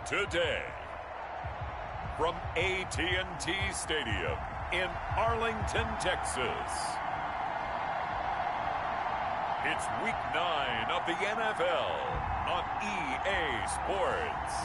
Today, from AT&T Stadium in Arlington, Texas, it's Week 9 of the NFL on EA Sports.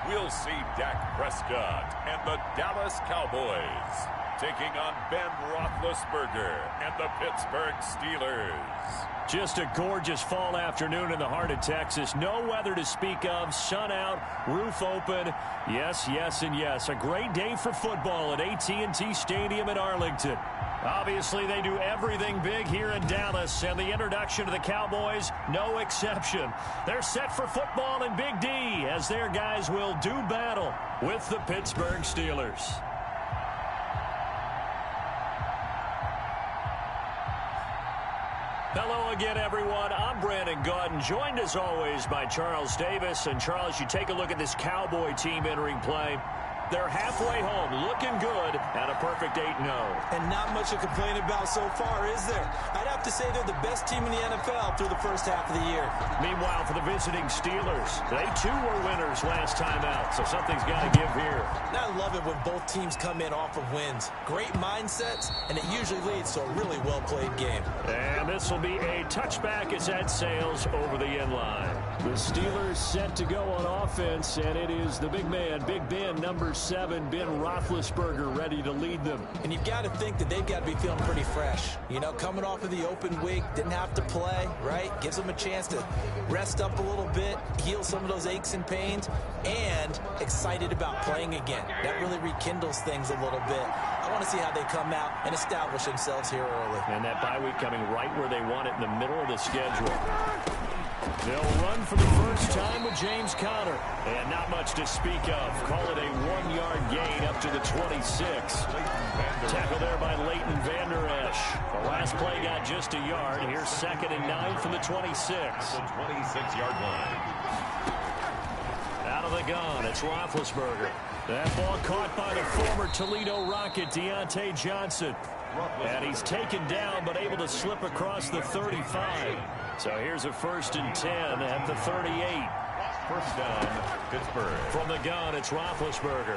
We'll see Dak Prescott and the Dallas Cowboys taking on Ben Roethlisberger and the Pittsburgh Steelers. Just a gorgeous fall afternoon in the heart of Texas. No weather to speak of. Sun out, roof open. Yes, yes, and yes. A great day for football at AT&T Stadium in Arlington. Obviously, they do everything big here in Dallas, and the introduction to the Cowboys, no exception. They're set for football in Big D as their guys will do battle with the Pittsburgh Steelers. Hello again, everyone. I'm Brandon Gaudin, joined as always by Charles Davis. And Charles, you take a look at this Cowboy team entering play. They're halfway home, looking good, at a perfect 8-0. And not much to complain about so far, is there? I'd have to say they're the best team in the NFL through the first half of the year. Meanwhile, for the visiting Steelers, they too were winners last time out, so something's got to give here. I love it when both teams come in off of wins. Great mindsets, and it usually leads to a really well-played game. And this will be a touchback as that sails over the end line. The Steelers set to go on offense, and it is the big man, Big Ben, number 7, Ben Roethlisberger, ready to lead them. And you've got to think that they've got to be feeling pretty fresh. You know, coming off of the open week, didn't have to play, right? Gives them a chance to rest up a little bit, heal some of those aches and pains, and excited about playing again. That really rekindles things a little bit. I want to see how they come out and establish themselves here early. And that bye week coming right where they want it, in the middle of the schedule. They'll run for the first time with James Conner. And not much to speak of. Call it a 1-yard gain up to the 26. Tackle there by Leighton Vander Esch. The last play got just a yard. Here's 2nd and 9 from the 26. The 26-yard line. Out of the gun, it's Roethlisberger. That ball caught by the former Toledo Rocket, Deontay Johnson. And he's taken down, but able to slip across the 35. So here's a 1st and 10 at the 38. First down, Pittsburgh. From the gun, it's Roethlisberger.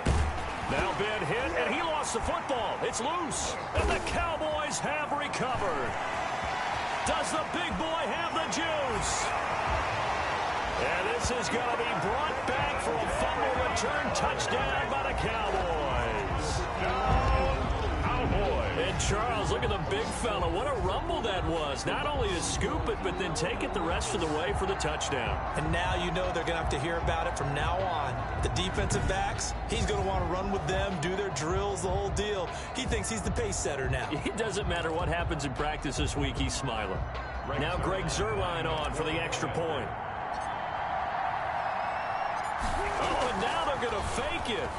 Now Ben hit, and he lost the football. It's loose, and the Cowboys have recovered. Does the big boy have the juice? And this is going to be brought back for a fumble return touchdown by the Cowboys. And Charles, look at the big fella. What a rumble that was. Not only to scoop it, but then take it the rest of the way for the touchdown. And now you know they're going to have to hear about it from now on. The defensive backs, he's going to want to run with them, do their drills, the whole deal. He thinks he's the pace setter now. It doesn't matter what happens in practice this week, he's smiling. Now Greg Zuerlein on for the extra point. Oh, and now they're going to fake it.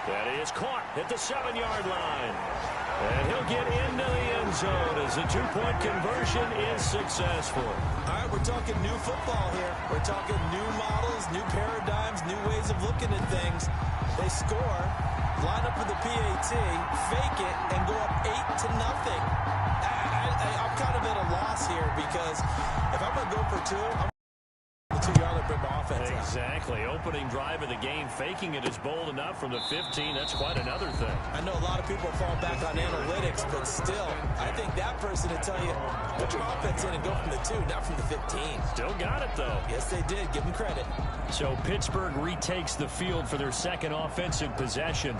That is caught at the 7-yard line. And he'll get into the end zone as the 2-point conversion is successful. All right, we're talking new football here. We're talking new models, new paradigms, new ways of looking at things. They score, line up with the PAT, fake it, and go up 8-0. I'm kind of at a loss here because if I'm going to go for 2, I'm the 2-yard bring my offense out. Exactly. Opening drive of the game, faking it is bold enough from the 15. That's quite another thing. I know a lot of people fall back on analytics, but still, I think that person will tell you, put your offense in and go from the 2, not from the 15. Still got it, though. Yes, they did. Give them credit. So Pittsburgh retakes the field for their second offensive possession.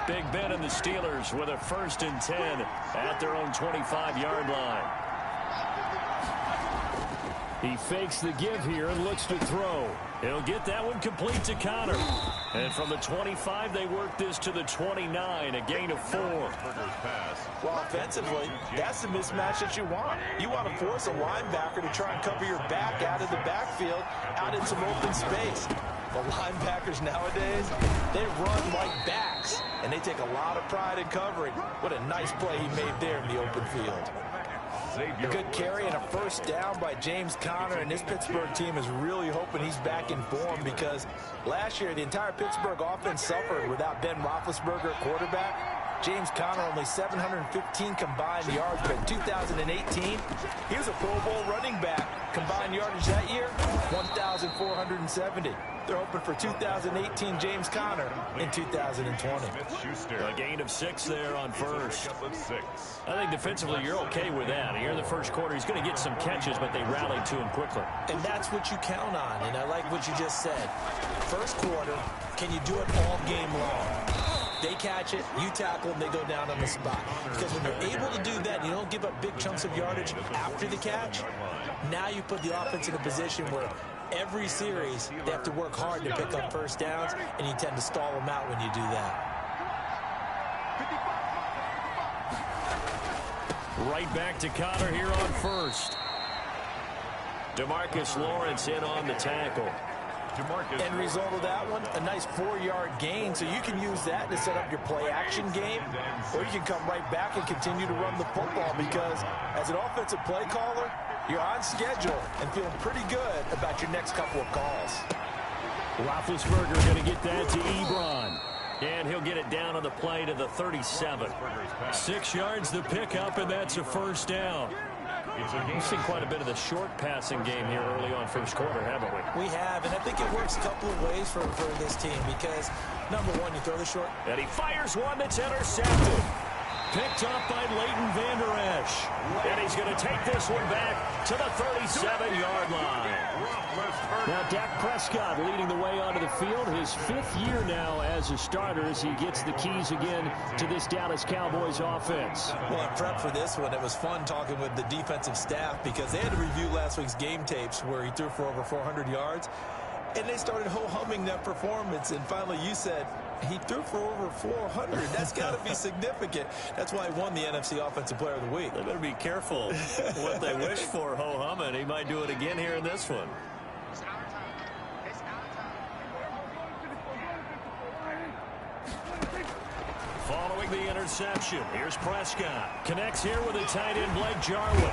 Big Ben and the Steelers with a 1st and 10 at their own 25-yard line. He fakes the give here and looks to throw. He'll get that one complete to Conner. And from the 25, they work this to the 29, a gain of 4. Well, offensively, that's the mismatch that you want. You want to force a linebacker to try and cover your back out of the backfield, out in some open space. The linebackers nowadays, they run like backs. and they take a lot of pride in covering. What a nice play he made there in the open field. A good carry and a first down by James Conner, and this Pittsburgh team is really hoping he's back in form because last year the entire Pittsburgh offense suffered without Ben Roethlisberger at quarterback. James Conner only 715 combined yards, but in 2018, he was a Pro Bowl running back. Combined yardage that year, 1,470. They're hoping for 2018 James Conner in 2020. A gain of 6 there on first. I think defensively you're okay with that. Here in the first quarter, he's going to get some catches, but they rallied to him quickly. And that's what you count on, and I like what you just said. First quarter, can you do it all game long? They catch it, you tackle them, they go down on the spot. Because when you're able to do that, you don't give up big chunks of yardage after the catch. Now you put the offense in a position where every series they have to work hard to pick up first downs, and you tend to stall them out when you do that. Right back to Conner here on first. DeMarcus Lawrence in on the tackle. End result of that one, a nice 4-yard gain, so you can use that to set up your play-action game, or you can come right back and continue to run the football because as an offensive play caller, you're on schedule and feeling pretty good about your next couple of calls. Roethlisberger going to get that to Ebron. And he'll get it down on the play to the 37. 6 yards the pickup, and that's a first down. We've seen quite a bit of the short passing game here early on first quarter, haven't we? We have, and I think it works a couple of ways for this team because, number one, you throw the short. And he fires one that's intercepted. Picked up by Leighton Vander Esch. And he's going to take this one back to the 37-yard line. Now Dak Prescott leading the way onto the field. His 5th year now as a starter as he gets the keys again to this Dallas Cowboys offense. Well, in prep for this one, it was fun talking with the defensive staff because they had to review last week's game tapes where he threw for over 400 yards. And they started ho-humming that performance. And finally you said, he threw for over 400. That's got to be significant. That's why he won the NFC Offensive Player of the Week. They better be careful what they wish for ho-humming. He might do it again here in this one. Following the interception, here's Prescott. Connects here with a tight end, Blake Jarwin.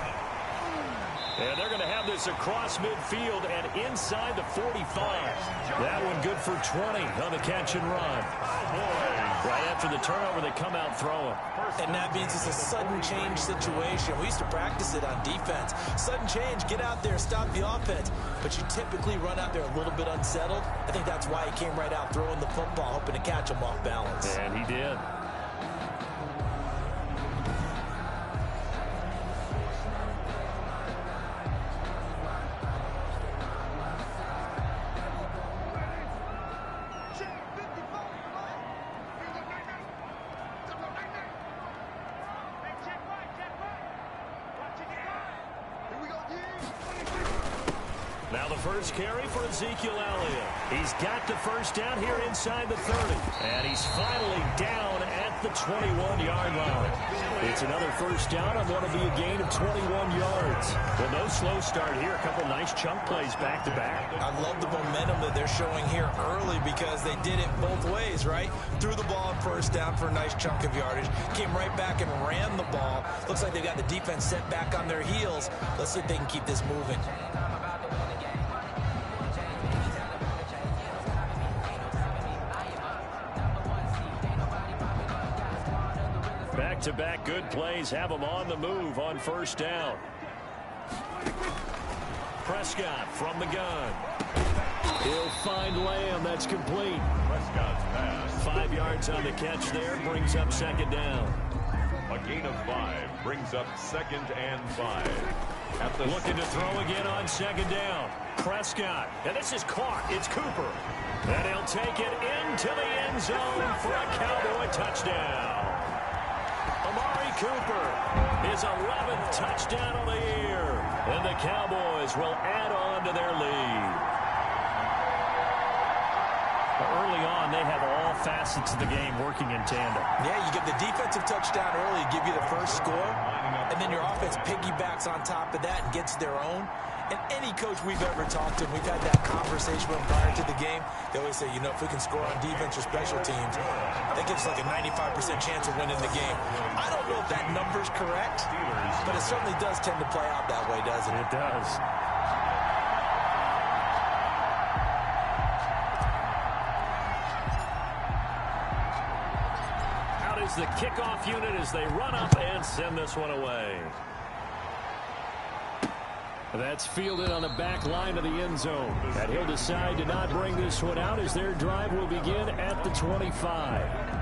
And they're going to have this across midfield and inside the 45. That one good for 20 on the catch and run. Right after the turnover, they come out throwing. And that means it's a sudden change situation. We used to practice it on defense. Sudden change, get out there, stop the offense. But you typically run out there a little bit unsettled. I think that's why he came right out throwing the football, hoping to catch him off balance. And he did. Now the first carry for Ezekiel Elliott. He's got the first down here inside the 30. And he's finally down at the 21-yard line. It's another first down on what will be a gain of 21 yards. Well, no slow start here. A couple nice chunk plays back-to-back. I love the momentum that they're showing here early because they did it both ways, right? Threw the ball on first down for a nice chunk of yardage. Came right back and ran the ball. Looks like they've got the defense set back on their heels. Let's see if they can keep this moving. Back-to-back good plays have them on the move on first down. Prescott from the gun. He'll find Lamb. That's complete. Prescott's pass. 5 yards on the catch there. Brings up second down. A gain of 5 brings up 2nd and 5. Looking to throw again on second down. Prescott. And this is caught. It's Cooper. And he'll take it into the end zone for a Cowboy touchdown. Amari Cooper, his 11th touchdown of the year. And the Cowboys will add on to their lead. Early on, they have all facets of the game working in tandem. Yeah, you get the defensive touchdown early, give you the first score, and then your offense piggybacks on top of that and gets their own. And any coach we've ever talked to, we've had that conversation with them prior to the game. They always say, you know, if we can score on defense or special teams, that gives like a 95% chance of winning the game. I don't know if that number's correct, but it certainly does tend to play out that way, doesn't it? It does. Out is the kickoff unit as they run up and send this one away. That's fielded on the back line of the end zone. And he'll decide to not bring this one out as their drive will begin at the 25.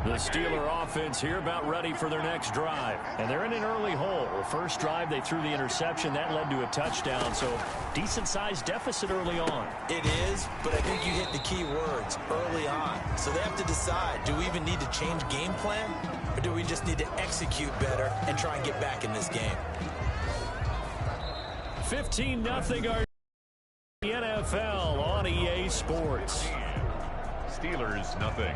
The Steeler offense here about ready for their next drive. And they're in an early hole. The first drive, they threw the interception. That led to a touchdown. So decent-sized deficit early on. It is, but I think you hit the key words, early on. So they have to decide, do we even need to change game plan? Or do we just need to execute better and try and get back in this game? 15-0 our NFL on EA Sports. Steelers, nothing.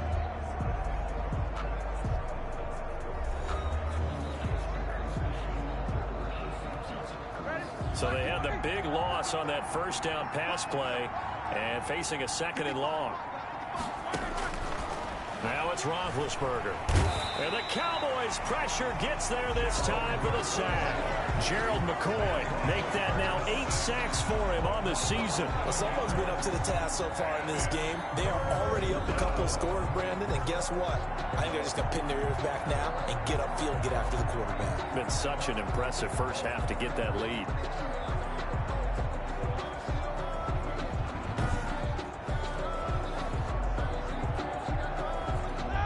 So they had the big loss on that first down pass play and facing a 2nd and long. Now it's Roethlisberger. And the Cowboys pressure gets there this time for the sack. Gerald McCoy make that now 8 sacks for him on the season. Well, someone's been up to the task so far in this game. They are already up a couple of scores, Brandon, and guess what? I think they're just going to pin their ears back now and get upfield and get after the quarterback. Been such an impressive first half to get that lead.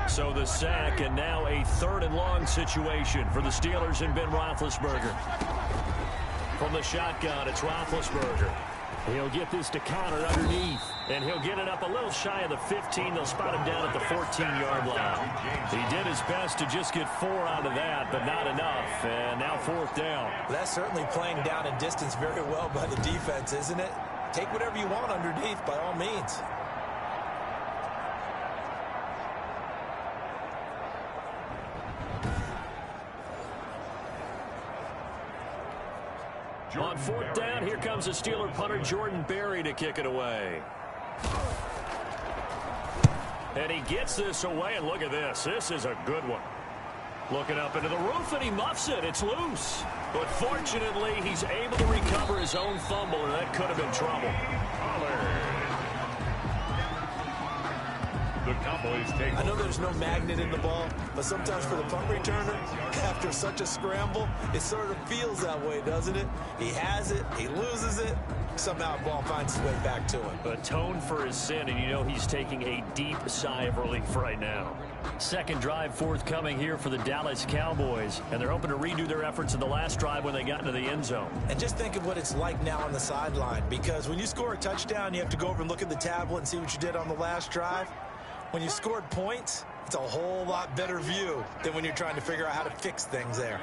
So the sack, and now a 3rd and long situation for the Steelers and Ben Roethlisberger. From the shotgun, it's Roethlisberger. He'll get this to Connor underneath, and he'll get it up a little shy of the 15. They'll spot him down at the 14-yard line. He did his best to just get 4 out of that, but not enough, and now 4th down. That's certainly playing down in distance very well by the defense, isn't it? Take whatever you want underneath, by all means. On 4th down, here comes the Steeler punter Jordan Berry to kick it away. And he gets this away, and look at this. This is a good one. Looking up into the roof, and he muffs it. It's loose. But fortunately, he's able to recover his own fumble, and that could have been trouble. The Cowboys take. I know there's no magnet in the ball, but sometimes for the punt returner, after such a scramble, it sort of feels that way, doesn't it? He has it, he loses it, somehow the ball finds its way back to him. Atone for his sin, and you know he's taking a deep sigh of relief right now. Second drive forthcoming here for the Dallas Cowboys, and they're hoping to redo their efforts in the last drive when they got into the end zone. And just think of what it's like now on the sideline, because when you score a touchdown, you have to go over and look at the tablet and see what you did on the last drive. When you scored points, it's a whole lot better view than when you're trying to figure out how to fix things there.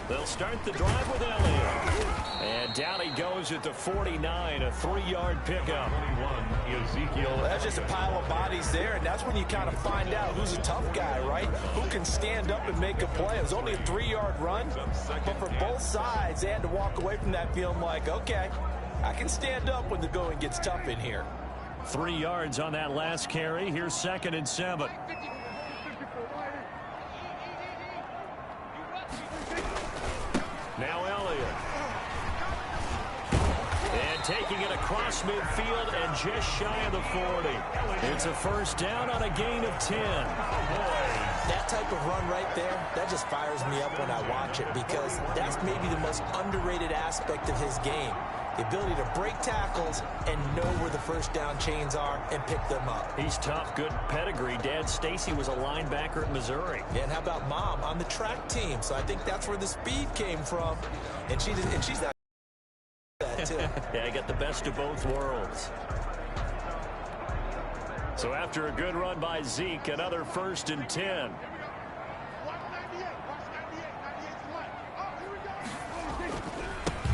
They'll start the drive with Elliott. And down he goes at the 49, a 3-yard pickup. 21, Ezekiel. That's just a pile of bodies there, and that's when you kind of find out who's a tough guy, right? Who can stand up and make a play. It was only a 3-yard run, but for both sides, they had to walk away from that feeling like, okay, I can stand up when the going gets tough in here. 3 yards on that last carry. Here's 2nd and 7. Now Elliott. And taking it across midfield and just shy of the 40. It's a 1st down on a gain of 10. That type of run right there, that just fires me up when I watch it, because that's maybe the most underrated aspect of his game. The ability to break tackles and know where the 1st down chains are and pick them up. He's tough, good pedigree. Dad Stacy was a linebacker at Missouri. Yeah, and how about Mom on the track team? So I think that's where the speed came from. And she's not that too. Yeah, I got the best of both worlds. So after a good run by Zeke, another 1st and 10.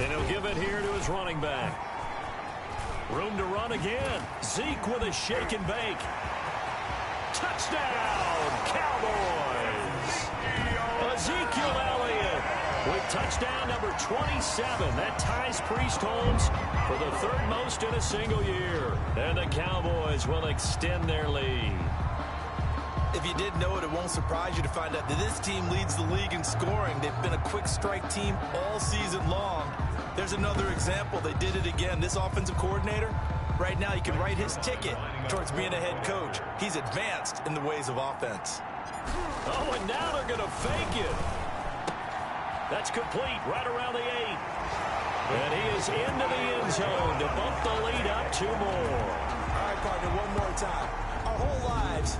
And he'll give it here to his running back. Room to run again. Zeke with a shake and bake. Touchdown, Cowboys. Ezekiel Elliott with touchdown number 27. That ties Priest Holmes for the third most in a single year. And the Cowboys will extend their lead. If you didn't know it, it won't surprise you to find out that this team leads the league in scoring. They've been a quick strike team all season long. There's another example. They did it again. This offensive coordinator, right now, you can write his ticket towards being a head coach. He's advanced in the ways of offense. Oh, and now they're going to fake it. That's complete right around the 8. And he is into the end zone to bump the lead up 2 more. All right, partner, one more time. Our whole lives...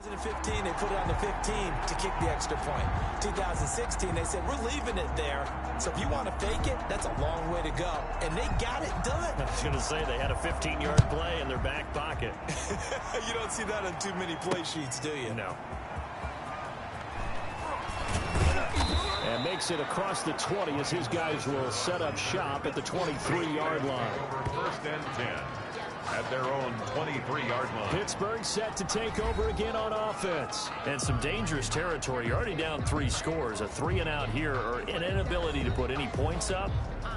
2015, they put it on the 15 to kick the extra point. 2016, they said, we're leaving it there. So if you want to fake it, that's a long way to go. And they got it done. I was going to say, they had a 15-yard play in their back pocket. You don't see that on too many play sheets, do you? No. And makes it across the 20 as his guys will set up shop at the 23-yard line. First and 10. At their own 23-yard line. Pittsburgh set to take over again on offense. And some dangerous territory. You're already down 3 scores. A 3-and-out here or an inability to put any points up.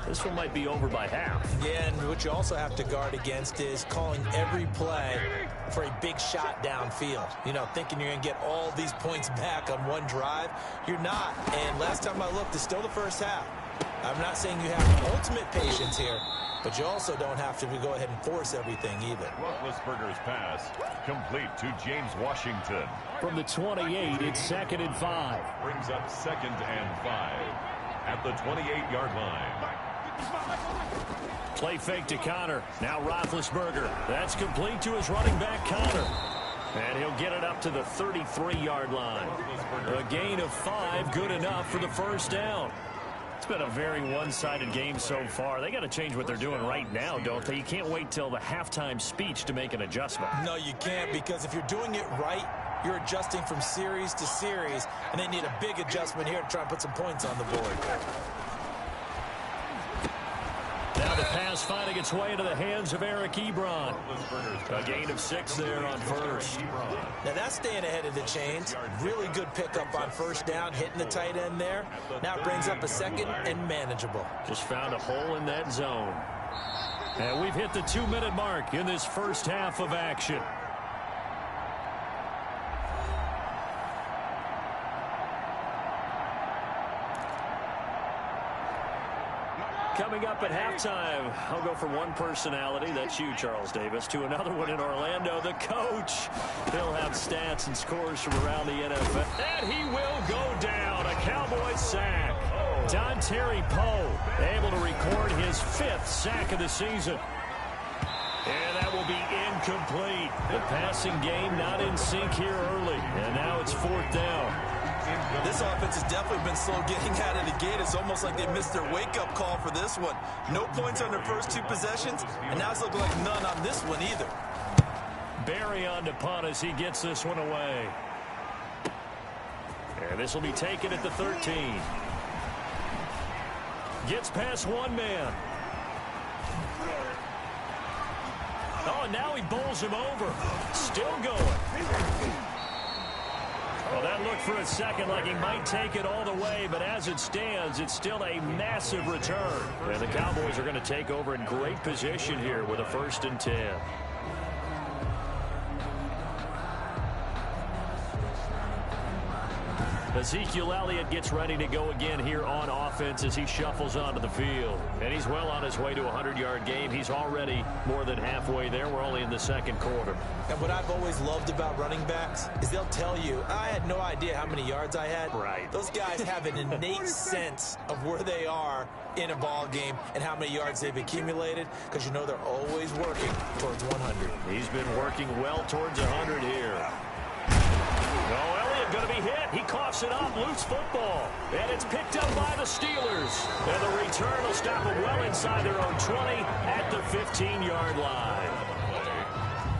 This one might be over by half. Yeah, and what you also have to guard against is calling every play for a big shot downfield. You know, thinking you're going to get all these points back on one drive. You're not. And last time I looked, it's still the first half. I'm not saying you have ultimate patience here, but you also don't have to go ahead and force everything either. Roethlisberger's pass complete to James Washington. From the 28, it's 2nd and 5. Brings up 2nd and 5 at the 28-yard line. Play fake to Connor. Now Roethlisberger. That's complete to his running back, Connor. And he'll get it up to the 33-yard line. A gain of 5, good enough for the first down. It's been a very one-sided game so far. They got to change what they're doing right now, don't they? You can't wait till the halftime speech to make an adjustment. No, you can't, because if you're doing it right, you're adjusting from series to series, and they need a big adjustment here to try and put some points on the board. Now the pass finding its way into the hands of Eric Ebron. A gain of 6 there on first. Now that's staying ahead of the chains. Really good pickup on first down, hitting the tight end there. Now it brings up a 2nd and manageable. Just found a hole in that zone. And we've hit the 2-minute mark in this first half of action. Coming up at halftime, I'll go from one personality, that's you, Charles Davis, to another one in Orlando, the coach. He'll have stats and scores from around the NFL. And he will go down, a Cowboys sack. Dontari Poe able to record his 5th sack of the season. And that will be incomplete. The passing game not in sync here early. And now it's 4th down. This offense has definitely been slow getting out of the gate. It's almost like they missed their wake-up call for this one. No points on their first 2 possessions, and now it's looking like none on this one either. Barry on to punt as he gets this one away. And this will be taken at the 13. Gets past 1 man. Oh, and now he bowls him over. Still going. Well, that looked for a second like he might take it all the way, but as it stands, it's still a massive return. And the Cowboys are going to take over in great position here with a 1st and 10. Ezekiel Elliott gets ready to go again here on offense as he shuffles onto the field. And he's well on his way to a 100-yard game. He's already more than halfway there. We're only in the 2nd quarter. And what I've always loved about running backs is they'll tell you, I had no idea how many yards I had. Right. Those guys have an innate sense of where they are in a ball game and how many yards they've accumulated, because you know they're always working towards 100. He's been working well towards 100 here. Oh, Elliott going to be hit. He coughs it up. Loose football. And it's picked up by the Steelers. And the return will stop them well inside their own 20 at the 15-yard line.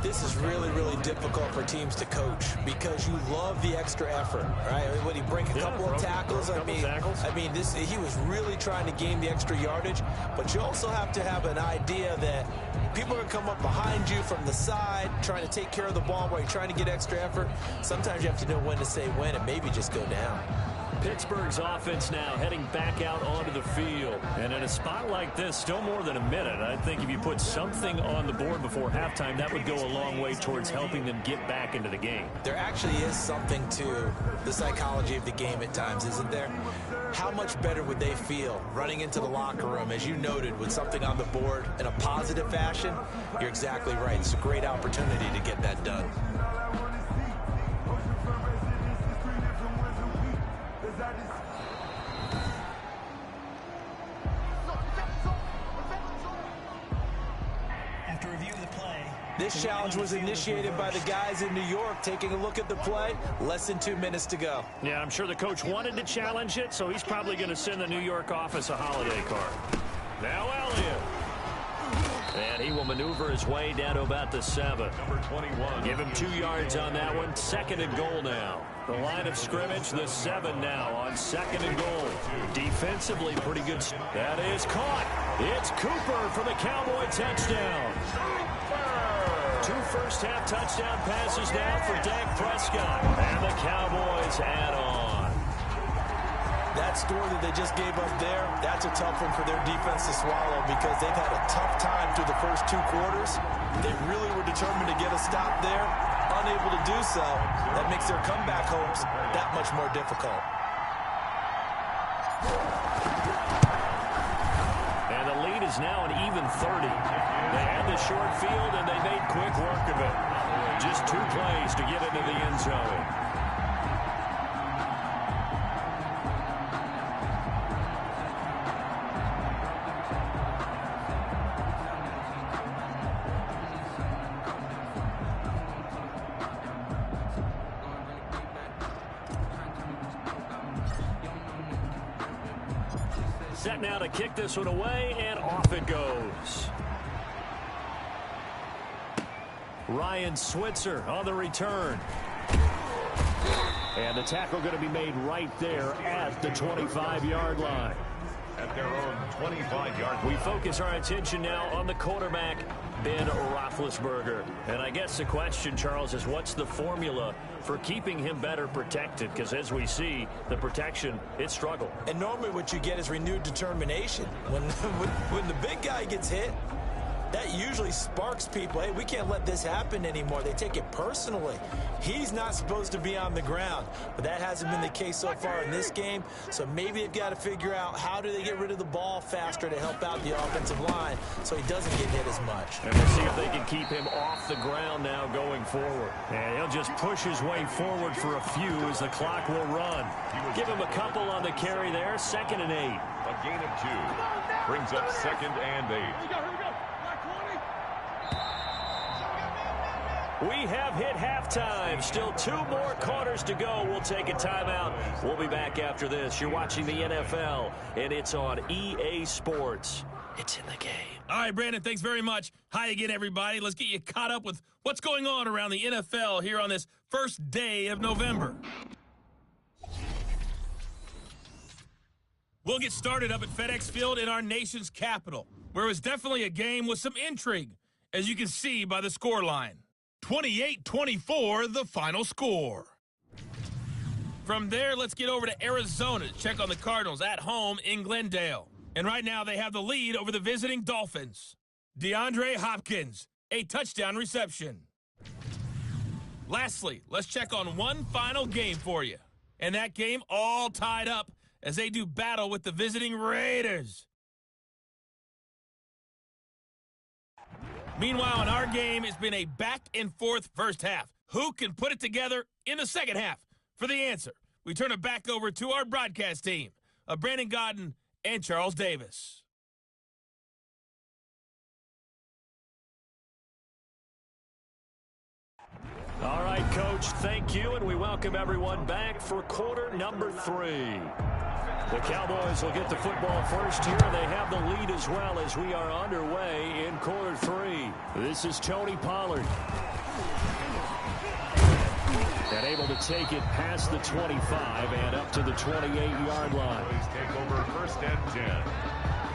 This is really, really difficult for teams to coach because you love the extra effort, right? When he break a couple of tackles, I mean, he was really trying to gain the extra yardage, but you also have to have an idea that people are going to come up behind you from the side, trying to take care of the ball while you're trying to get extra effort. Sometimes you have to know when to say when and maybe just go down. Pittsburgh's offense now heading back out onto the field. And in a spot like this, still more than a minute, I think if you put something on the board before halftime, that would go a long way towards helping them get back into the game. There actually is something to the psychology of the game at times, isn't there? How much better would they feel running into the locker room, as you noted, with something on the board in a positive fashion? You're exactly right. It's a great opportunity to get that done. This challenge was initiated by the guys in New York. Taking a look at the play, less than 2 minutes to go. Yeah, I'm sure the coach wanted to challenge it, so he's probably going to send the New York office a holiday card. Now Elliott. And he will maneuver his way down to about the 7. Number 21. Give him 2 yards on that one. 2nd and goal now. The line of scrimmage, the 7 now on 2nd and goal. Defensively, pretty good. That is caught. It's Cooper for the Cowboy touchdown. 2 first-half touchdown passes now for Dak Prescott. And the Cowboys add on. That score that they just gave up there, that's a tough one for their defense to swallow because they've had a tough time through the first 2 quarters. They really were determined to get a stop there. Unable to do so, that makes their comeback hopes that much more difficult. And the lead is now an even 30. They had the short field, and they made quick work of it. Just 2 plays to get into the end zone. Set now to kick this one away, and off it goes. Ryan Switzer on the return. And the tackle going to be made right there at the 25-yard line. At their own 25-yard line. We focus our attention now on the quarterback, Ben Roethlisberger. And I guess the question, Charles, is what's the formula for keeping him better protected? Because as we see, the protection, it struggled. And normally what you get is renewed determination. When the big guy gets hit, that usually sparks people. Hey, we can't let this happen anymore. They take it personally. He's not supposed to be on the ground, but that hasn't been the case so far in this game. So maybe they've got to figure out how do they get rid of the ball faster to help out the offensive line so he doesn't get hit as much. And we'll see if they can keep him off the ground now going forward. And he'll just push his way forward for a few as the clock will run. Give him a couple on the carry there. 2nd and 8. A gain of 2 brings up 2nd and 8. We have hit halftime. Still 2 more quarters to go. We'll take a timeout. We'll be back after this. You're watching the NFL, and it's on EA Sports. It's in the game. All right, Brandon, thanks very much. Hi again, everybody. Let's get you caught up with what's going on around the NFL here on this first day of November. We'll get started up at FedEx Field in our nation's capital, where it was definitely a game with some intrigue, as you can see by the scoreline. 28-24, the final score. From there, let's get over to Arizona to check on the Cardinals at home in Glendale. And right now, they have the lead over the visiting Dolphins. DeAndre Hopkins, a touchdown reception. Lastly, let's check on one final game for you. And that game all tied up as they do battle with the visiting Raiders. Meanwhile, in our game, it's been a back-and-forth first half. Who can put it together in the second half? For the answer, we turn it back over to our broadcast team of Brandon Godden and Charles Davis. All right, Coach, thank you, and we welcome everyone back for quarter number 3. The Cowboys will get the football first here, and they have the lead as well as we are underway in quarter 3. This is Tony Pollard. And able to take it past the 25 and up to the 28-yard line. Take over first and 10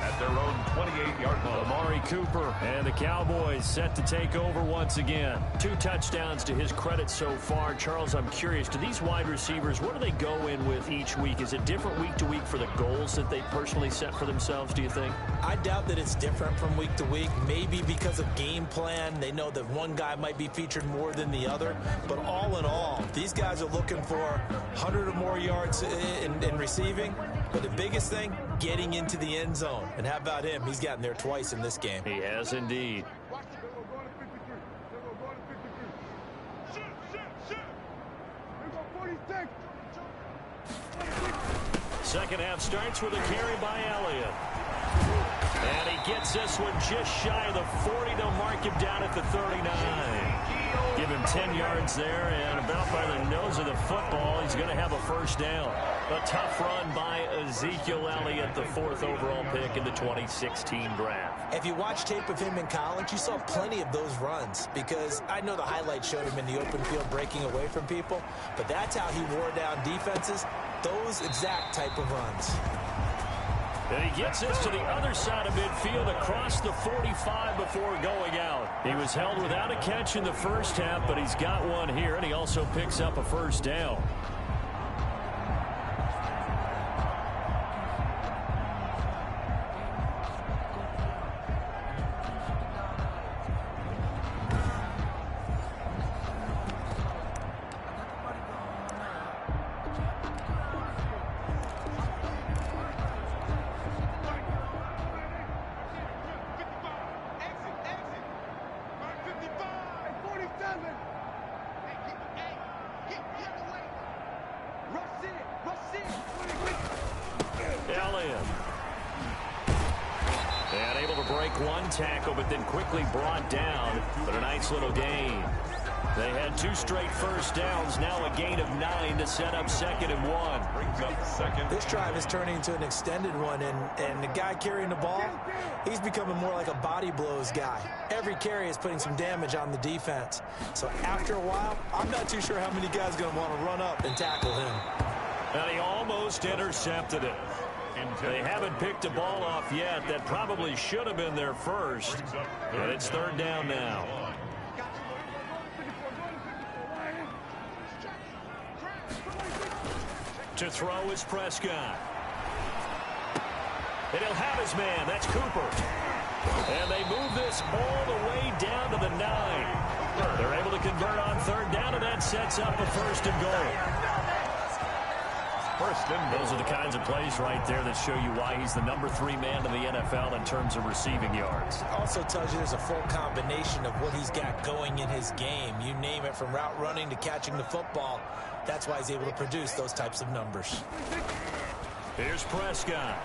at their own 28-yard line. Amari Cooper and the Cowboys set to take over once again. 2 touchdowns to his credit so far. Charles, I'm curious, do these wide receivers, what do they go in with each week? Is it different week to week for the goals that they personally set for themselves, do you think? I doubt that it's different from week to week. Maybe because of game plan, they know that one guy might be featured more than the other. But all in all, these guys are looking for 100 or more yards in receiving. But the biggest thing, getting into the end zone. And how about him? He's gotten there twice in this game. He has indeed. Second half starts with a carry by Elliott. And he gets this one just shy of the 40. They'll mark him down at the 39. Give him 10 yards there, and about by the nose of the football, he's going to have a first down. A tough run by Ezekiel Elliott, the 4th overall pick in the 2016 draft. If you watch tape of him in college, you saw plenty of those runs, because I know the highlights showed him in the open field breaking away from people, but that's how he wore down defenses, those exact type of runs. And he gets this to the other side of midfield across the 45 before going out. He was held without a catch in the first half, but he's got one here, and he also picks up a first down. And able to break one tackle, but then quickly brought down. But a nice little gain. They had 2 straight first downs. Now a gain of 9 to set up 2nd and 1. Brings up second. This drive is turning into an extended one, and the guy carrying the ball, he's becoming more like a body blows guy. Every carry is putting some damage on the defense. So after a while, I'm not too sure how many guys are going to want to run up and tackle him. And he almost intercepted it. They haven't picked a ball off yet. That probably should have been their first. And it's 3rd down now. To throw is Prescott. And he'll have his man. That's Cooper. And they move this all the way down to the 9. They're able to convert on 3rd down, and that sets up a 1st and goal. Those are the kinds of plays right there that show you why he's the number 3 man in the NFL in terms of receiving yards. Also tells you there's a full combination of what he's got going in his game. You name it, from route running to catching the football. That's why he's able to produce those types of numbers. Here's Prescott.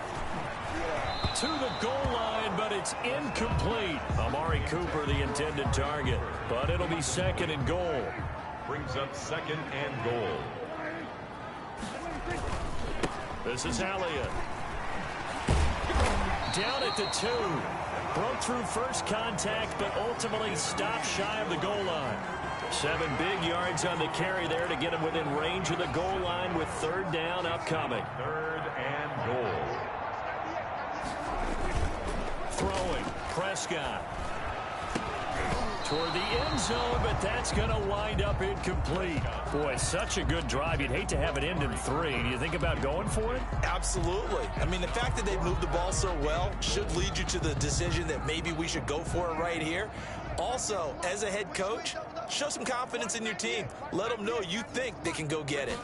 To the goal line, but it's incomplete. Amari Cooper, the intended target. But it'll be 2nd and goal. Brings up 2nd and goal. This is Elliott. Down at the 2. Broke through first contact, but ultimately stopped shy of the goal line. 7 big yards on the carry there to get him within range of the goal line with 3rd down upcoming. 3rd and goal. Throwing, Prescott. Toward the end zone, but that's going to wind up incomplete. Boy, such a good drive. You'd hate to have it end in 3. Do you think about going for it? Absolutely. I mean, the fact that they've moved the ball so well should lead you to the decision that maybe we should go for it right here. Also, as a head coach, show some confidence in your team. Let them know you think they can go get it.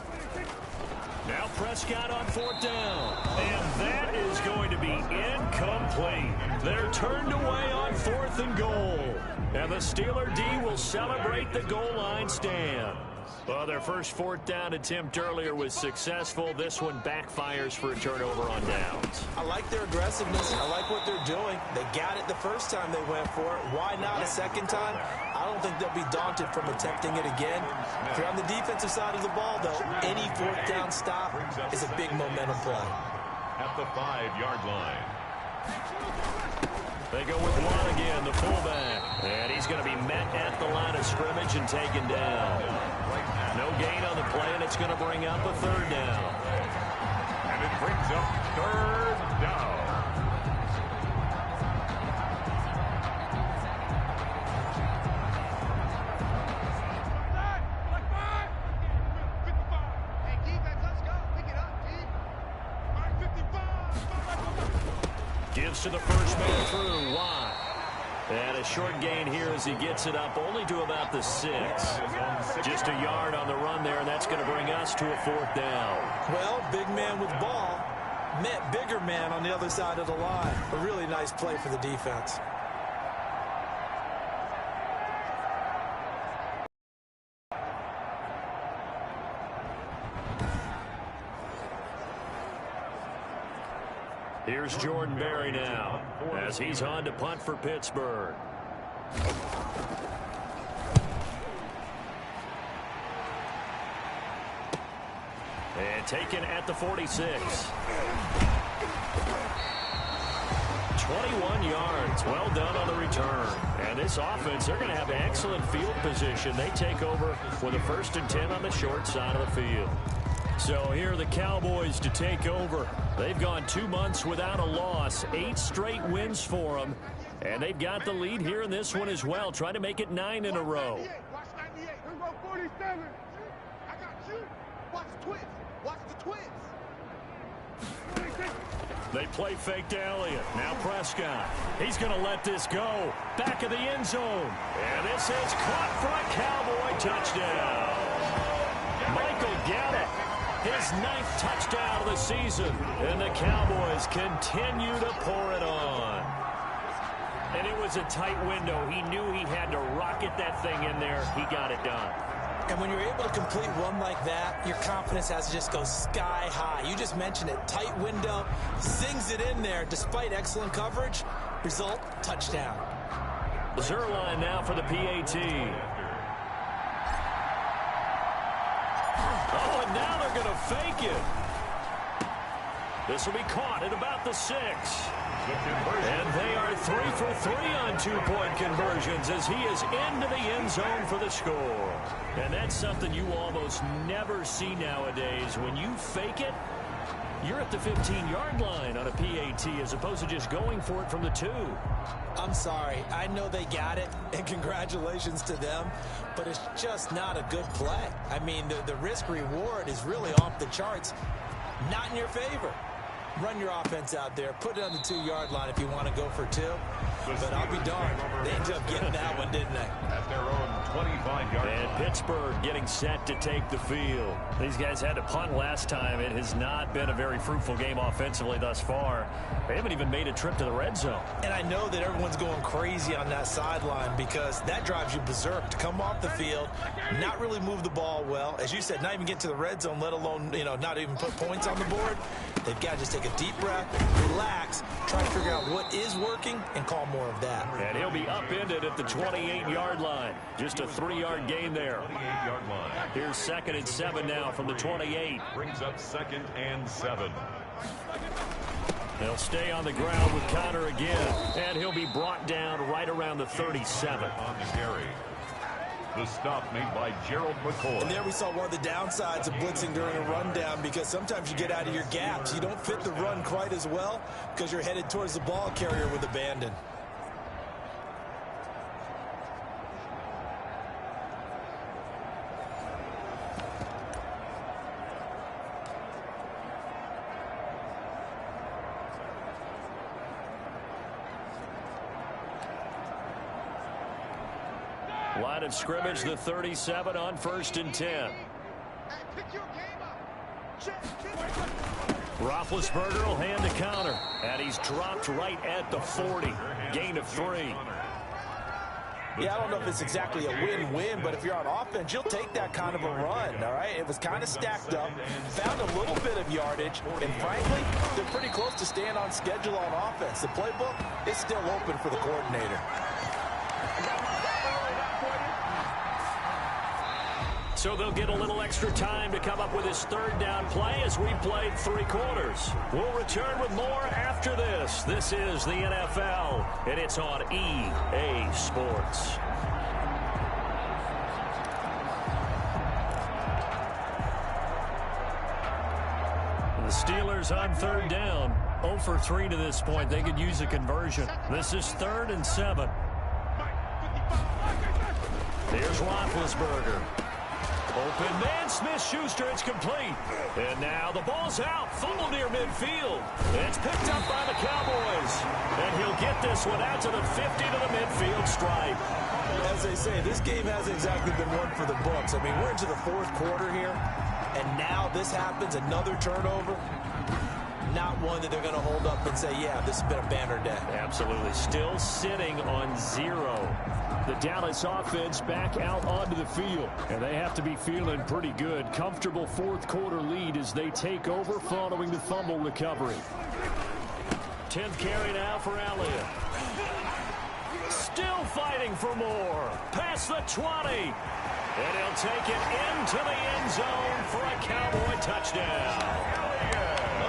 Now Prescott on 4th down. And that is going to be incomplete. They're turned away on 4th and goal. And the Steeler D will celebrate the goal line stand. Well, their first 4th down attempt earlier was successful. This one backfires for a turnover on downs. I like their aggressiveness. I like what they're doing. They got it the first time they went for it. Why not a second time? I don't think they'll be daunted from attempting it again. If you're on the defensive side of the ball, though, any 4th down stop is a big momentum play. at the 5-yard line. They go with one again, the fullback. And he's going to be met at the line of scrimmage and taken down. No gain on the play, and it's going to bring up a third down. And it brings up third down. Gives to the first man through, wide. And a short gain here as he gets it up only to about the 6. Just a yard on the run there, and that's going to bring us to a fourth down. Well, big man with ball met bigger man on the other side of the line. A really nice play for the defense. Here's Jordan Berry now as he's on to punt for Pittsburgh. And taken at the 46. 21 yards. Well done on the return. And this offense, they're going to have excellent field position. They take over with a 1st and 10 on the short side of the field. So here are the Cowboys to take over. They've gone 2 months without a loss. 8 straight wins for them. And they've got the lead here in this one as well, trying to make it 9 in a row. Watch 98. Here we go, 47. I got you. Watch the twins. Watch the twins. They play fake to Elliott. Now Prescott. He's going to let this go. Back of the end zone. And this is caught for a Cowboy touchdown. Michael Gallup. His 9th touchdown of the season. And the Cowboys continue to pour it on. And it was a tight window. He knew he had to rocket that thing in there. He got it done. And when you're able to complete one like that, your confidence has to just go sky high. You just mentioned it. Tight window, sings it in there despite excellent coverage. Result, touchdown. Zerline now for the PAT. Oh, and now they're going to fake it. This will be caught at about the 6. And they are 3 for 3 on 2-point conversions as he is into the end zone for the score. And that's something you almost never see nowadays. When you fake it, you're at the 15-yard line on a PAT as opposed to just going for it from the 2. I'm sorry. I know they got it, and congratulations to them, but it's just not a good play. I mean, the risk-reward is really off the charts. Not in your favor. Run your offense out there. Put it on the 2-yard line if you want to go for 2. But I'll be darned. They ended up getting that one, didn't they? At their own 25-yard line. And Pittsburgh getting set to take the field. These guys had to punt last time. It has not been a very fruitful game offensively thus far. They haven't even made a trip to the red zone. And I know that everyone's going crazy on that sideline because that drives you berserk to come off the field, not really move the ball well. As you said, not even get to the red zone, let alone, not even put points on the board. They've got to just take a deep breath, relax, try to figure out what is working, and call more of that. And he'll be upended at the 28-yard line. Just a 3-yard gain there. 28-yard line. Here's 2nd and 7 now from the 28. Brings up 2nd and 7. They'll stay on the ground with Connor again, and he'll be brought down right around the 37. On the carry. The stop made by Gerald McCoy. And there we saw one of the downsides of blitzing during a rundown because sometimes you get out of your gaps. You don't fit the run quite as well because you're headed towards the ball carrier with abandon. Line of scrimmage, the 37 on 1st and 10. Roethlisberger will hand the counter, and he's dropped right at the 40. Gain of 3. Yeah, I don't know if it's exactly a win-win, but if you're on offense, you'll take that kind of a run, all right? It was kind of stacked up, found a little bit of yardage, and frankly, they're pretty close to staying on schedule on offense. The playbook is still open for the coordinator. So they'll get a little extra time to come up with his third down play as we played 3 quarters. We'll return with more after this. This is the NFL, and it's on EA Sports. The Steelers on third down. 0 for 3 to this point. They could use a conversion. This is 3rd and 7. Here's Roethlisberger. Open man, Smith-Schuster, it's complete. And now the ball's out. Fumble near midfield. It's picked up by the Cowboys. And he'll get this one out to the 50 to the midfield stripe. As they say, this game hasn't exactly been one for the books. I mean, we're into the 4th quarter here. And now this happens, another turnover. Not one that they're going to hold up and say, yeah, this has been a banner day. Absolutely. Still sitting on 0. The Dallas offense back out onto the field. And they have to be feeling pretty good. Comfortable 4th quarter lead as they take over following the fumble recovery. 10th carry now for Elliott. Still fighting for more. Past the 20. And he'll take it into the end zone for a Cowboy touchdown.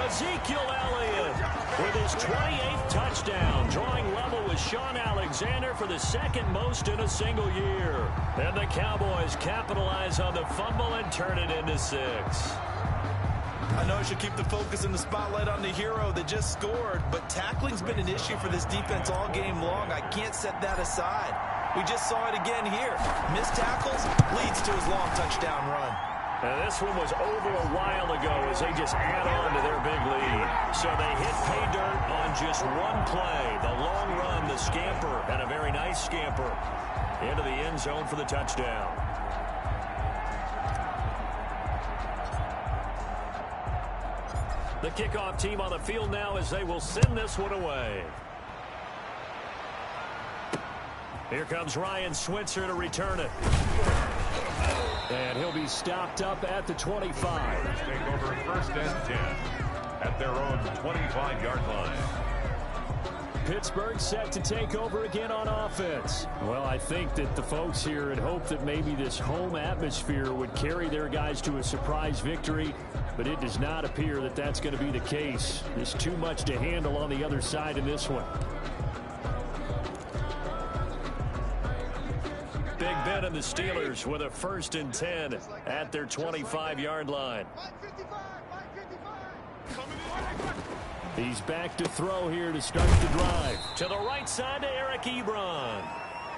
Ezekiel Elliott with his 28th touchdown, drawing level with Sean Alexander for the 2nd most in a single year. And the Cowboys capitalize on the fumble and turn it into 6. I know I should keep the focus and the spotlight on the hero that just scored, but tackling's been an issue for this defense all game long. I can't set that aside. We just saw it again here. Missed tackles leads to his long touchdown run. And this one was over a while ago as they just add on to their big lead. So they hit pay dirt on just one play. The long run, the scamper, and a very nice scamper into the end zone for the touchdown. The kickoff team on the field now as they will send this one away. Here comes Ryan Switzer to return it. And he'll be stopped up at the 25. Take over 1st and 10 at their own 25-yard line. Pittsburgh set to take over again on offense. Well, I think that the folks here had hoped that maybe this home atmosphere would carry their guys to a surprise victory, but it does not appear that that's going to be the case. There's too much to handle on the other side in this one. Big Ben and the Steelers with a 1st and 10 at their 25-yard line. He's back to throw here to start the drive. To the right side to Eric Ebron.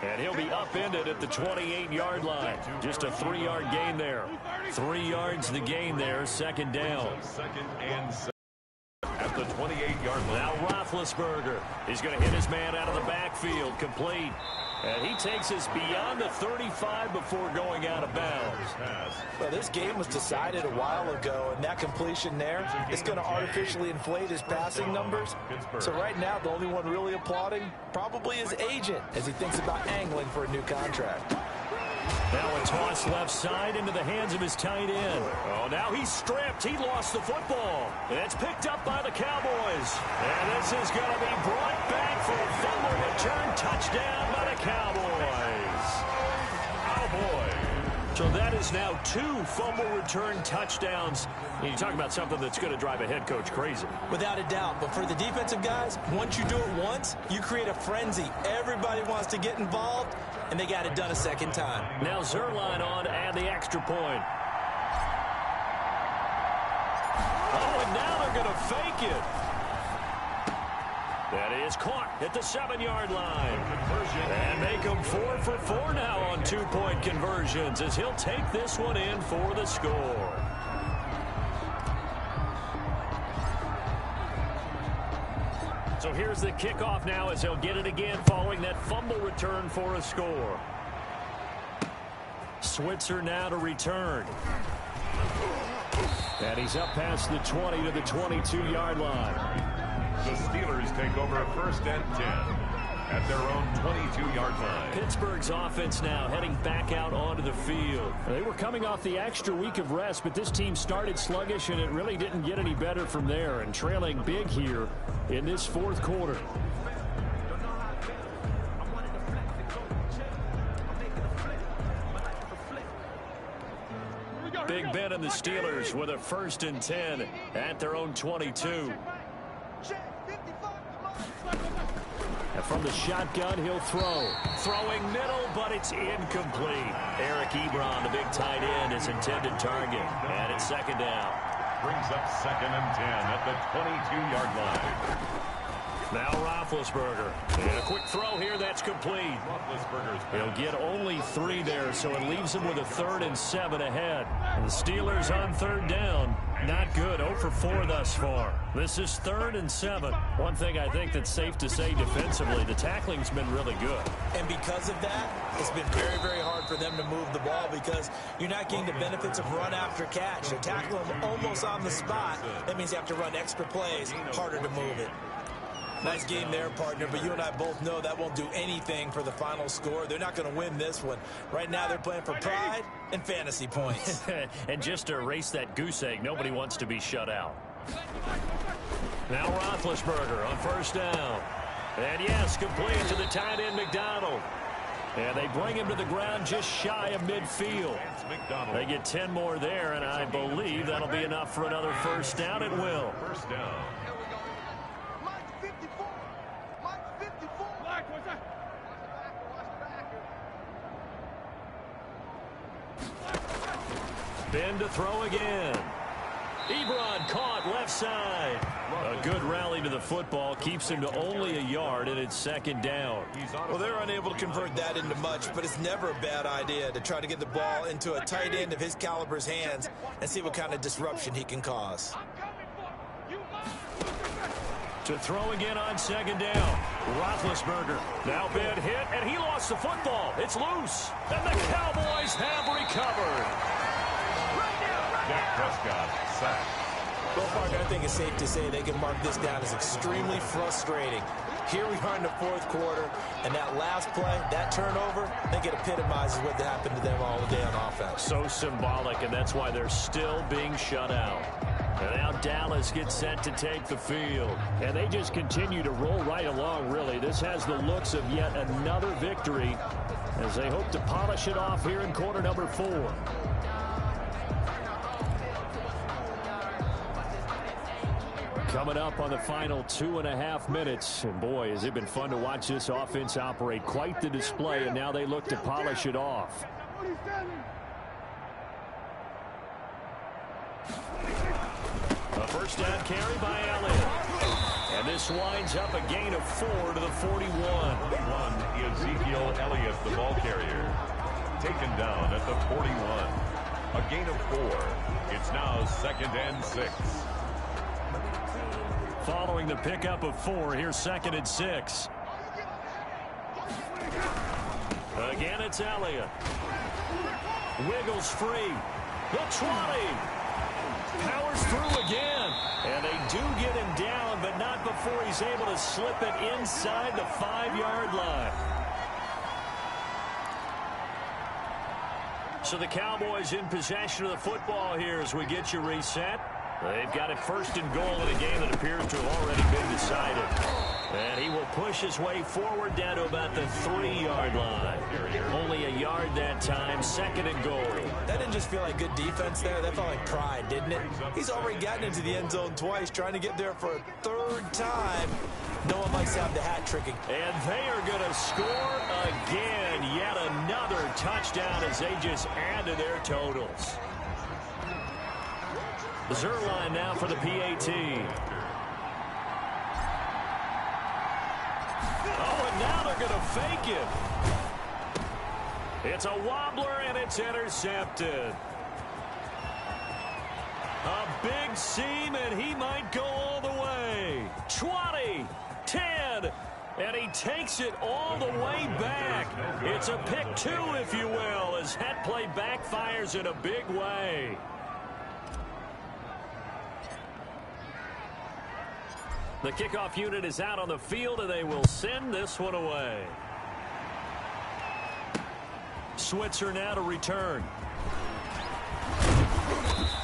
And he'll be upended at the 28-yard line. Just a 3-yard gain there. 3 yards the gain there, 2nd down. 2nd and 7 at the 28-yard line. Now Roethlisberger. He's going to hit his man out of the backfield, complete. And he takes us beyond the 35 before going out of bounds. Well, this game was decided a while ago, and that completion there is going to artificially inflate his passing numbers. So right now, the only one really applauding probably his agent as he thinks about angling for a new contract. Now a toss left side into the hands of his tight end. Oh, now he's stripped. He lost the football. It's picked up by the Cowboys. And this is going to be brought back for a fumble return touchdown by the Cowboys. Cowboy. So that is now 2 fumble return touchdowns. And you talk about something that's going to drive a head coach crazy. Without a doubt. But for the defensive guys, once you do it once, you create a frenzy. Everybody wants to get involved, and they got it done a 2nd time. Now Zerline on to add the extra point. Oh, and now they're going to fake it. That is caught at the 7-yard line. And make them 4 for 4 now on 2-point conversions as he'll take this one in for the score. So here's the kickoff now as he'll get it again following that fumble return for a score. Switzer now to return. And he's up past the 20 to the 22-yard line. The Steelers take over 1st and 10 at their own 22-yard line. Pittsburgh's offense now heading back out onto the field. They were coming off the extra week of rest, but this team started sluggish, and it really didn't get any better from there, and trailing big here in this 4th quarter. Big Ben and the Steelers with a 1st and 10 at their own 22. And from the shotgun, he'll throw. Throwing middle, but it's incomplete. Eric Ebron, the big tight end, is intended target. And it's 2nd down. Brings up 2nd and 10 at the 22-yard line. Now Roethlisberger. And a quick throw here that's complete. He'll get only 3 there, so it leaves him with a 3rd and 7 ahead. And the Steelers on 3rd down. Not good. 0 for 4 thus far. This is 3rd and 7. One thing I think that's safe to say defensively, the tackling's been really good. And because of that, it's been very, very hard for them to move the ball because you're not getting the benefits of run after catch. They're tackling them almost on the spot. That means you have to run extra plays, harder to move it. Nice game there, partner, but you and I both know that won't do anything for the final score. They're not going to win this one. Right now, they're playing for pride and fantasy points. And just to erase that goose egg, nobody wants to be shut out. Now Roethlisberger on 1st down. And yes, complete to the tight end, McDonald. And they bring him to the ground just shy of midfield. They get 10 more there, and I believe that'll be enough for another 1st down. It will. 1st down. Ben to throw again. Ebron caught left side. A good rally to the football keeps him to only a yard, and it's 2nd down. Well, they're unable to convert that into much, but it's never a bad idea to try to get the ball into a tight end of his caliber's hands and see what kind of disruption he can cause. To throw again on 2nd down. Roethlisberger. Now Ben hit, and he lost the football. It's loose. And the Cowboys have recovered. Dak Prescott sacked. Well, Park, I think it's safe to say they can mark this down as extremely frustrating. Here we are in the 4th quarter, and that last play, that turnover, I think it epitomizes what happened to them all day on offense. So symbolic, and that's why they're still being shut out. And now Dallas gets set to take the field. And they just continue to roll right along, really. This has the looks of yet another victory as they hope to polish it off here in quarter number 4. Coming up on the final 2.5 minutes. And boy, has it been fun to watch this offense operate. Quite the display, and now they look to polish it off. A 1st down carry by Elliott. And this winds up a gain of 4 to the 41. Ezekiel Elliott, the ball carrier, taken down at the 41. A gain of 4. It's now 2nd and 6. Following the pickup of 4, here's 2nd and 6. Again, it's Elliott. Wiggles free. The 20. Powers through again. And they do get him down, but not before he's able to slip it inside the 5-yard line. So the Cowboys in possession of the football here as we get you reset. They've got it 1st and goal in a game that appears to have already been decided. And he will push his way forward down to about the 3-yard line. Only a yard that time, 2nd and goal. That didn't just feel like good defense there. That felt like pride, didn't it? He's already gotten into the end zone twice, trying to get there for a 3rd time. No one likes to have the hat tricking. And they are going to score again. Yet another touchdown as they just add to their totals. Zerline now for the PAT. Oh, and now they're going to fake it. It's a wobbler, and it's intercepted. A big seam, and he might go all the way. 20, 10, and he takes it all the way back. It's a pick 2, if you will, as that play backfires in a big way. The kickoff unit is out on the field, and they will send this one away. Switzer now to return.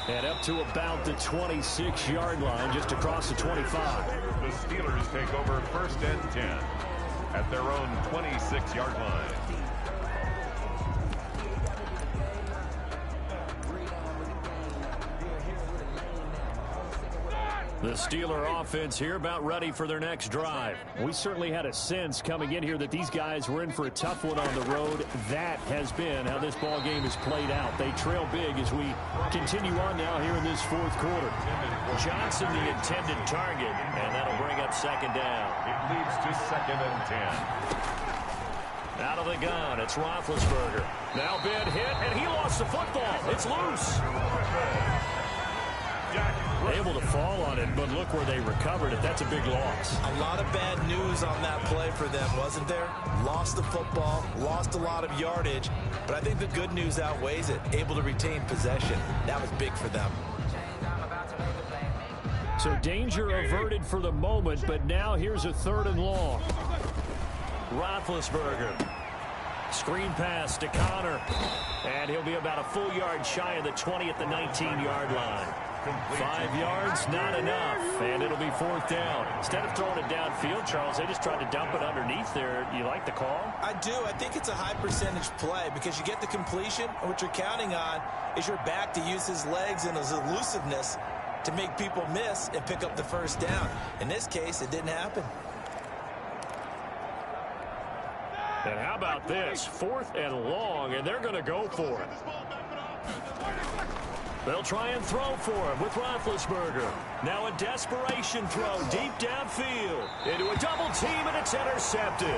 And up to about the 26-yard line, just across the 25. The Steelers take over 1st and 10 at their own 26-yard line. The Steeler offense here about ready for their next drive. We certainly had a sense coming in here that these guys were in for a tough one on the road. That has been how this ball game has played out. They trail big as we continue on now here in this fourth quarter. Johnson the intended target, and that'll bring up second down. It leads to 2nd and 10. Out of the gun, it's Roethlisberger. Now Ben hit, and he lost the football. It's loose. Able to fall on it, but look where they recovered it. That's a big loss. A lot of bad news on that play for them, wasn't there? Lost the football, lost a lot of yardage, but I think the good news outweighs it. Able to retain possession. That was big for them. So danger averted for the moment, but now here's a 3rd and long. Roethlisberger. Screen pass to Connor. And he'll be about a full yard shy of the 20 at the 19-yard line. 5 yards, not enough, and it'll be 4th down. Instead of throwing it downfield, Charles, they just tried to dump it underneath there. You like the call? I do. I think it's a high-percentage play because you get the completion, and what you're counting on is your back to use his legs and his elusiveness to make people miss and pick up the 1st down. In this case, it didn't happen. And how about this? 4th and long, and they're going to go for it. They'll try and throw for him with Roethlisberger. Now a desperation throw deep downfield into a double team, and it's intercepted.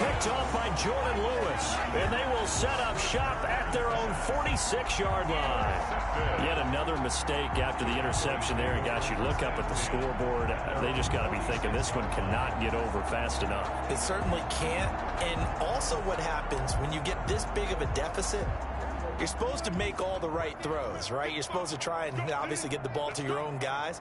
Picked off by Jordan Lewis, and they will set up shop at their own 46-yard line. Yet another mistake after the interception there, and gosh, you look up at the scoreboard, they just got to be thinking this one cannot get over fast enough. It certainly can't, and also what happens when you get this big of a deficit, you're supposed to make all the right throws, right? You're supposed to try and obviously get the ball to your own guys.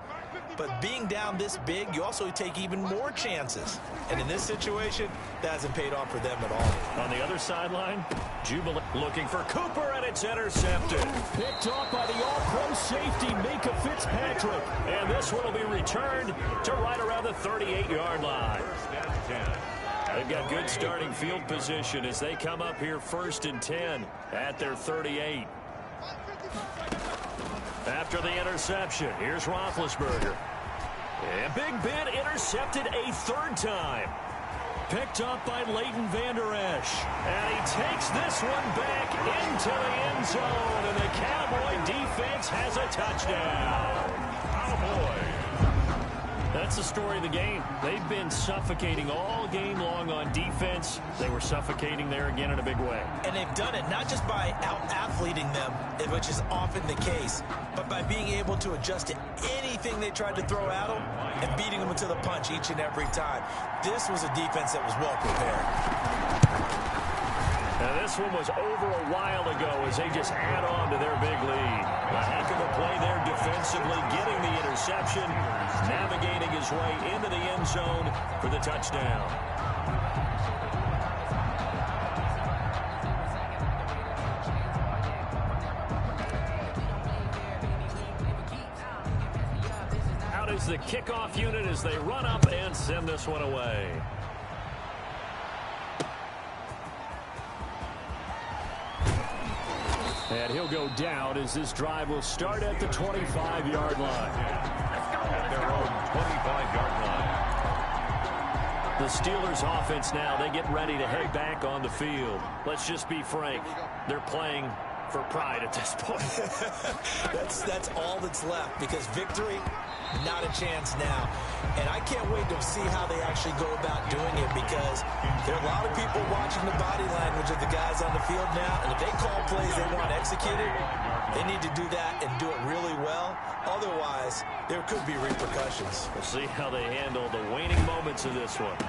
But being down this big, you also take even more chances. And in this situation, that hasn't paid off for them at all. On the other sideline, Jubilee looking for Cooper, and it's intercepted. Picked off by the all-pro safety, Mika Fitzpatrick. And this one will be returned to right around the 38-yard line. They've got good starting field position as they come up here 1st and 10 at their 38. After the interception, here's Roethlisberger. And Big Ben intercepted a 3rd time. Picked up by Leighton Vander Esch. And he takes this one back into the end zone. And the Cowboy defense has a touchdown. Cowboy. That's the story of the game. They've been suffocating all game long on defense. They were suffocating there again in a big way. And they've done it not just by out-athleting them, which is often the case, but by being able to adjust to anything they tried to throw at them and beating them to the punch each and every time. This was a defense that was well prepared. Now this one was over a while ago as they just add on to their big lead. A heck of a play there defensively, getting the interception, navigating his way into the end zone for the touchdown. Out is the kickoff unit as they run up and send this one away. And he'll go down as this drive will start at the 25-yard line. At their own 25-yard line. The Steelers offense now, they get ready to head back on the field. Let's just be frank. They're playing for pride at this point. That's all that's left because victory, not a chance now. And I can't wait to see how they actually go about doing it because there are a lot of people watching the body language of the guys on the field now. And if they call plays they want executed, they need to do that and do it really well. Otherwise, there could be repercussions. We'll see how they handle the waning moments of this one.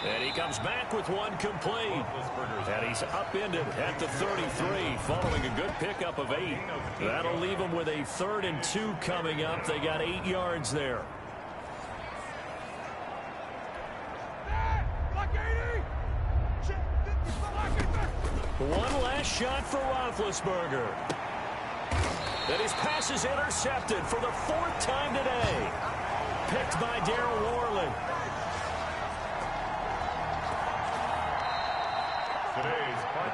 And he comes back with one complete. And he's upended at the 33 following a good pickup of 8. That'll leave him with a 3rd and 2 coming up. They got 8 yards there. One last shot for Roethlisberger. And his pass is intercepted for the 4th time today. Picked by Darryl Worley.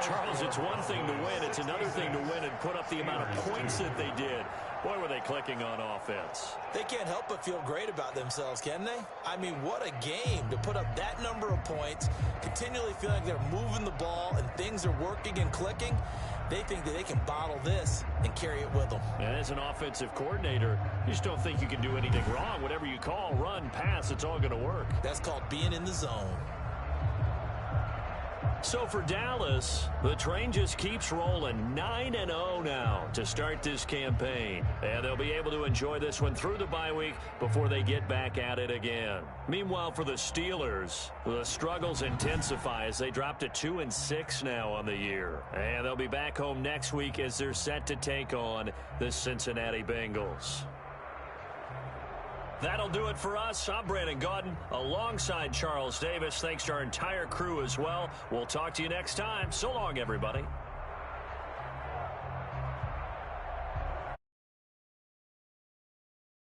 Charles, it's one thing to win. It's another thing to win and put up the amount of points that they did. Boy, were they clicking on offense. They can't help but feel great about themselves, can they? I mean, what a game to put up that number of points, continually feeling like they're moving the ball and things are working and clicking. They think that they can bottle this and carry it with them. And as an offensive coordinator, you just don't think you can do anything wrong. Whatever you call, run, pass, it's all going to work. That's called being in the zone. So for Dallas, the train just keeps rolling 9-0 now to start this campaign. And they'll be able to enjoy this one through the bye week before they get back at it again. Meanwhile, for the Steelers, the struggles intensify as they drop to 2-6 now on the year. And they'll be back home next week as they're set to take on the Cincinnati Bengals. That'll do it for us. I'm Brandon Gaudin alongside Charles Davis. Thanks to our entire crew as well. We'll talk to you next time. So long, everybody.